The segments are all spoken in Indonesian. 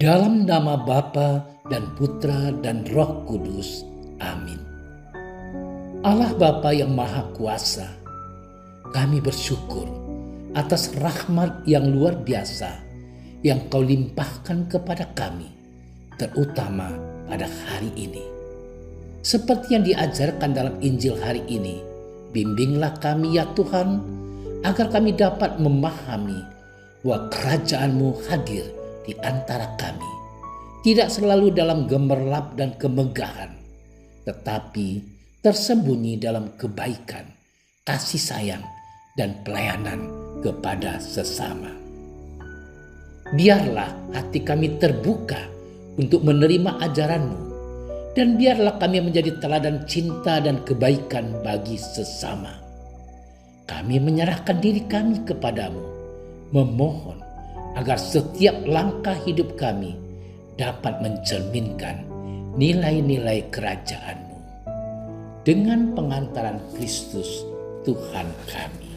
Dalam nama Bapa dan Putra dan Roh Kudus. Amin. Allah Bapa yang Maha Kuasa, kami bersyukur atas rahmat yang luar biasa yang Kau limpahkan kepada kami, terutama pada hari ini. Seperti yang diajarkan dalam Injil hari ini, bimbinglah kami ya Tuhan, agar kami dapat memahami bahwa kerajaan-Mu hadir di antara kami, tidak selalu dalam gemerlap dan kemegahan, tetapi tersembunyi dalam kebaikan, kasih sayang, dan pelayanan kepada sesama. Biarlah hati kami terbuka untuk menerima ajaran-Mu, dan biarlah kami menjadi teladan cinta dan kebaikan bagi sesama. Kami menyerahkan diri kami kepadamu, memohon agar setiap langkah hidup kami dapat mencerminkan nilai-nilai kerajaan-Mu. Dengan pengantaran Kristus Tuhan kami.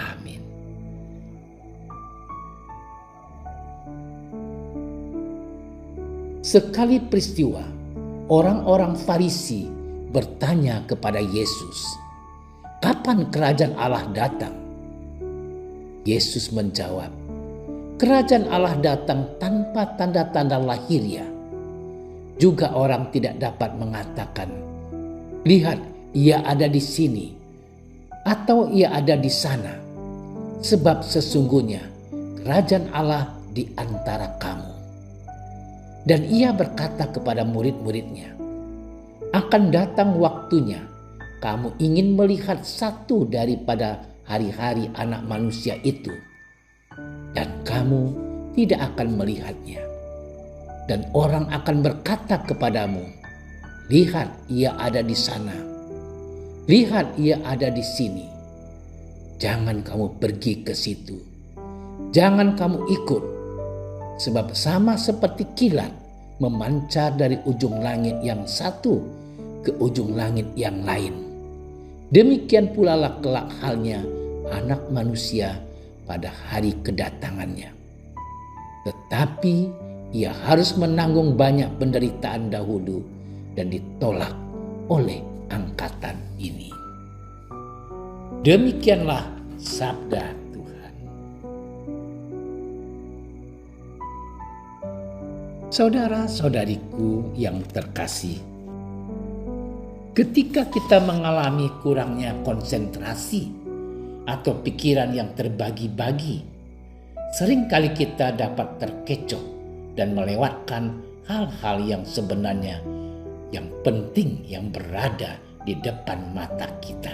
Amin. Sekali peristiwa, orang-orang Farisi bertanya kepada Yesus, "Kapan kerajaan Allah datang?" Yesus menjawab, "Kerajaan Allah datang tanpa tanda-tanda lahiriah. Juga orang tidak dapat mengatakan, 'Lihat, ia ada di sini,' atau 'ia ada di sana,' sebab sesungguhnya kerajaan Allah di antara kamu." Dan ia berkata kepada murid-muridnya, "Akan datang waktunya kamu ingin melihat satu daripada hari-hari Anak Manusia itu, dan kamu tidak akan melihatnya. Dan orang akan berkata kepadamu, 'Lihat, ia ada di sana. Lihat, ia ada di sini.' Jangan kamu pergi ke situ. Jangan kamu ikut. Sebab sama seperti kilat memancar dari ujung langit yang satu ke ujung langit yang lain, demikian pula lah kelak halnya Anak Manusia pada hari kedatangannya. Tetapi ia harus menanggung banyak penderitaan dahulu dan ditolak oleh angkatan ini." Demikianlah sabda Tuhan. Saudara-saudariku yang terkasih, ketika kita mengalami kurangnya konsentrasi atau pikiran yang terbagi-bagi, seringkali kita dapat terkecoh dan melewatkan hal-hal yang sebenarnya yang penting yang berada di depan mata kita.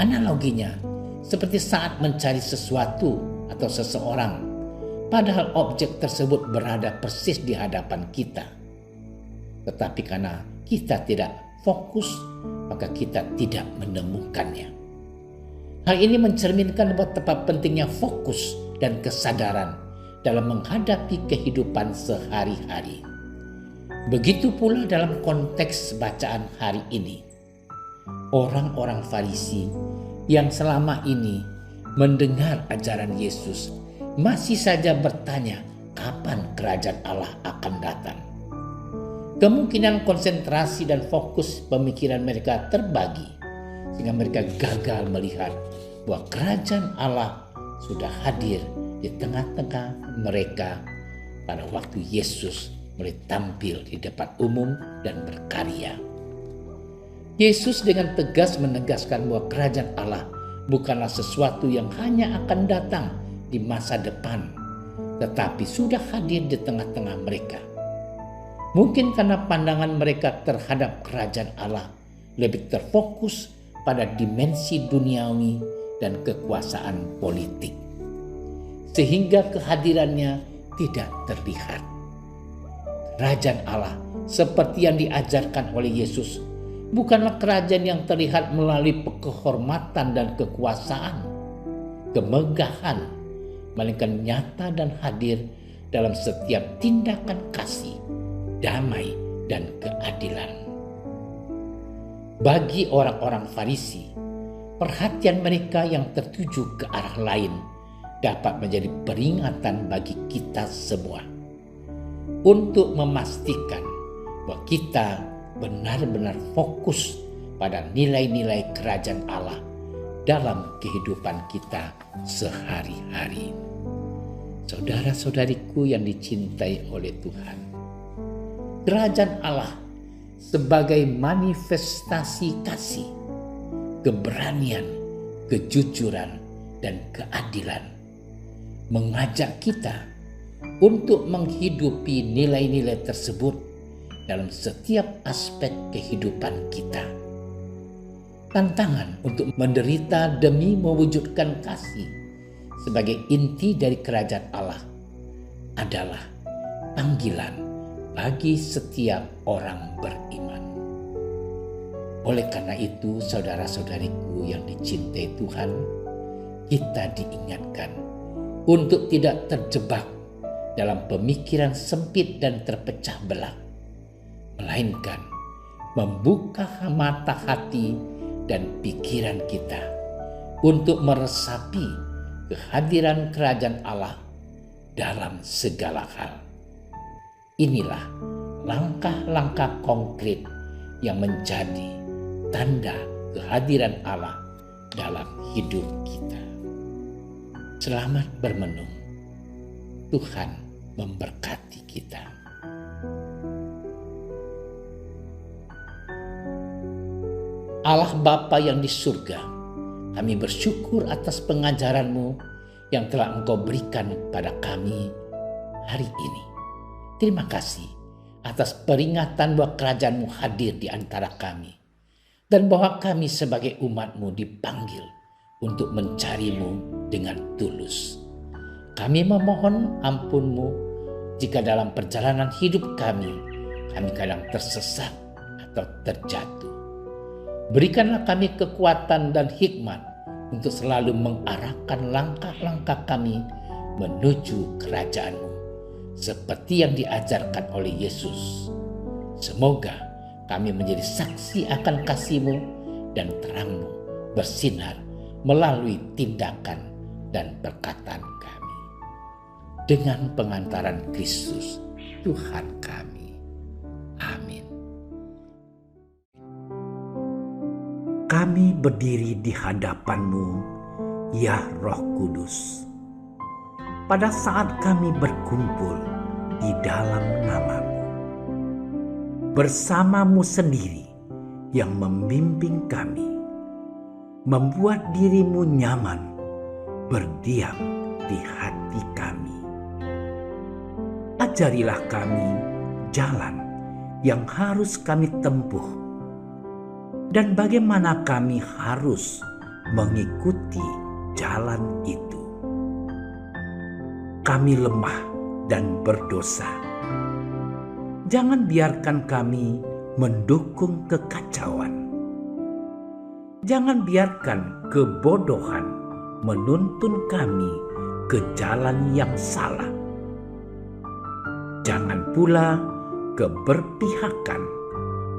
Analoginya seperti saat mencari sesuatu atau seseorang, padahal objek tersebut berada persis di hadapan kita. Tetapi karena kita tidak fokus, maka kita tidak menemukannya. Hal ini mencerminkan betapa pentingnya fokus dan kesadaran dalam menghadapi kehidupan sehari-hari. Begitu pula dalam konteks bacaan hari ini. Orang-orang Farisi yang selama ini mendengar ajaran Yesus masih saja bertanya kapan kerajaan Allah akan datang. Kemungkinan konsentrasi dan fokus pemikiran mereka terbagi, sehingga mereka gagal melihat bahwa kerajaan Allah sudah hadir di tengah-tengah mereka pada waktu Yesus mulai tampil di depan umum dan berkarya. Yesus dengan tegas menegaskan bahwa kerajaan Allah bukanlah sesuatu yang hanya akan datang di masa depan, tetapi sudah hadir di tengah-tengah mereka. Mungkin karena pandangan mereka terhadap kerajaan Allah lebih terfokus pada dimensi duniawi dan kekuasaan politik, sehingga kehadirannya tidak terlihat. Kerajaan Allah seperti yang diajarkan oleh Yesus bukanlah kerajaan yang terlihat melalui kehormatan dan kekuasaan, kemegahan, melainkan nyata dan hadir dalam setiap tindakan kasih, damai, dan keadilan. Bagi orang-orang Farisi, perhatian mereka yang tertuju ke arah lain dapat menjadi peringatan bagi kita semua. untuk memastikan bahwa kita benar-benar fokus pada nilai-nilai kerajaan Allah dalam kehidupan kita sehari-hari. Saudara-saudariku yang dicintai oleh Tuhan, kerajaan Allah sebagai manifestasi kasih, keberanian, kejujuran, dan keadilan mengajak kita untuk menghidupi nilai-nilai tersebut dalam setiap aspek kehidupan kita. Tantangan untuk menderita demi mewujudkan kasih sebagai inti dari kerajaan Allah adalah panggilan bagi setiap orang beriman. Oleh karena itu, saudara-saudariku yang dicintai Tuhan, kita diingatkan untuk tidak terjebak dalam pemikiran sempit dan terpecah belah, melainkan membuka mata hati dan pikiran kita untuk meresapi kehadiran kerajaan Allah dalam segala hal. Inilah langkah-langkah konkret yang menjadi tanda kehadiran Allah dalam hidup kita. Selamat bermenung. Tuhan memberkati kita. Allah Bapa yang di surga, kami bersyukur atas pengajaran-Mu yang telah Engkau berikan pada kami hari ini. Terima kasih atas peringatan bahwa kerajaan-Mu hadir di antara kami, dan bahwa kami sebagai umat-Mu dipanggil untuk mencari-Mu dengan tulus. Kami memohon ampun-Mu jika dalam perjalanan hidup kami kadang tersesat atau terjatuh. Berikanlah kami kekuatan dan hikmat untuk selalu mengarahkan langkah-langkah kami menuju kerajaan-Mu, seperti yang diajarkan oleh Yesus. Semoga kami menjadi saksi akan kasih-Mu dan terang-Mu bersinar melalui tindakan dan perkataan kami. Dengan pengantaran Kristus, Tuhan kami. Amin. Kami berdiri di hadapan-Mu, ya Roh Kudus, pada saat kami berkumpul di dalam nama-Mu. Bersama-Mu sendiri yang membimbing kami, membuat diri-Mu nyaman berdiam di hati kami. Ajarilah kami jalan yang harus kami tempuh, dan bagaimana kami harus mengikuti jalan itu. Kami lemah dan berdosa. Jangan biarkan kami mendukung kekacauan. Jangan biarkan kebodohan menuntun kami ke jalan yang salah. Jangan pula keberpihakan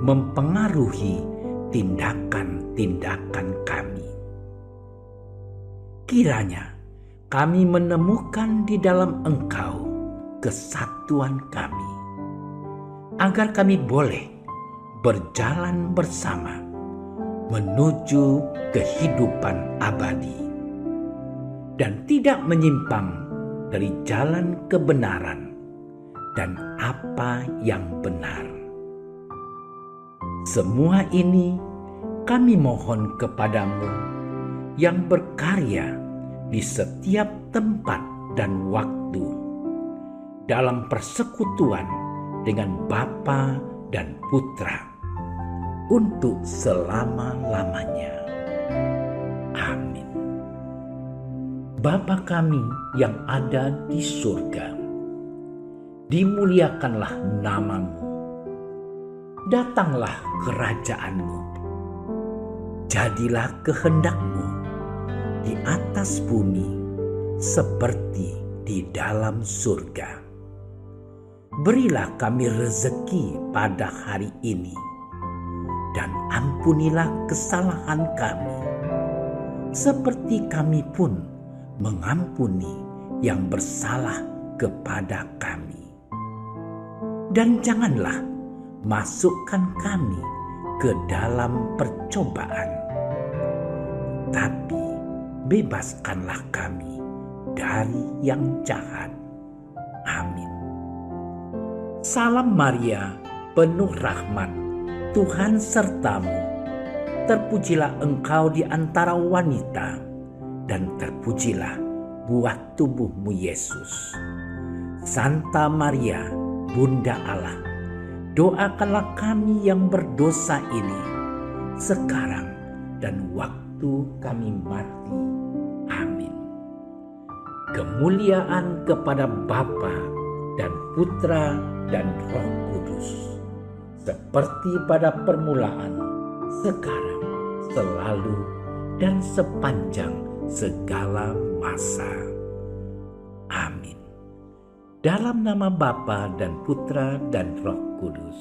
mempengaruhi tindakan-tindakan kami. Kiranya kami menemukan di dalam Engkau kesatuan kami, agar kami boleh berjalan bersama menuju kehidupan abadi dan tidak menyimpang dari jalan kebenaran dan apa yang benar. Semua ini kami mohon kepadamu yang berkarya di setiap tempat dan waktu dalam persekutuan dengan Bapa dan Putra untuk selama-lamanya. Amin. Bapa kami yang ada di surga, dimuliakanlah nama-Mu. Datanglah kerajaan-Mu. Jadilah kehendak-Mu di atas bumi seperti di dalam surga. Berilah kami rezeki pada hari ini, dan ampunilah kesalahan kami, seperti kami pun mengampuni yang bersalah kepada kami. dan janganlah masukkan kami ke dalam percobaan, tapi bebaskanlah kami dari yang jahat. Amin. Salam Maria, penuh rahmat, Tuhan sertamu. Terpujilah engkau di antara wanita, dan terpujilah buah tubuhmu Yesus. Santa Maria, Bunda Allah, doakanlah kami yang berdosa ini, sekarang dan waktu kami mati. Amin. Kemuliaan kepada Bapa dan Putra dan Roh Kudus, seperti pada permulaan, sekarang, selalu, dan sepanjang segala masa. Amin. Dalam nama Bapa dan Putra dan Roh Kudus.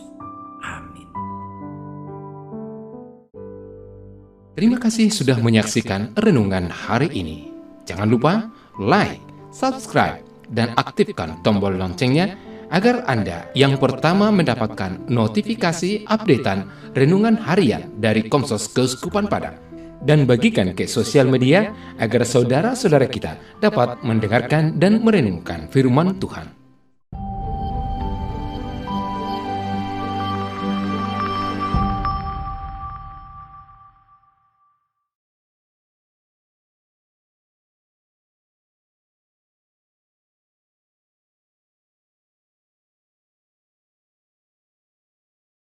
Amin. Terima kasih sudah menyaksikan renungan hari ini. Jangan lupa like, subscribe, dan aktifkan tombol loncengnya agar Anda yang pertama mendapatkan notifikasi updatean renungan harian dari Komsos Keuskupan Padang. Dan bagikan ke sosial media agar saudara-saudara kita dapat mendengarkan dan merenungkan firman Tuhan.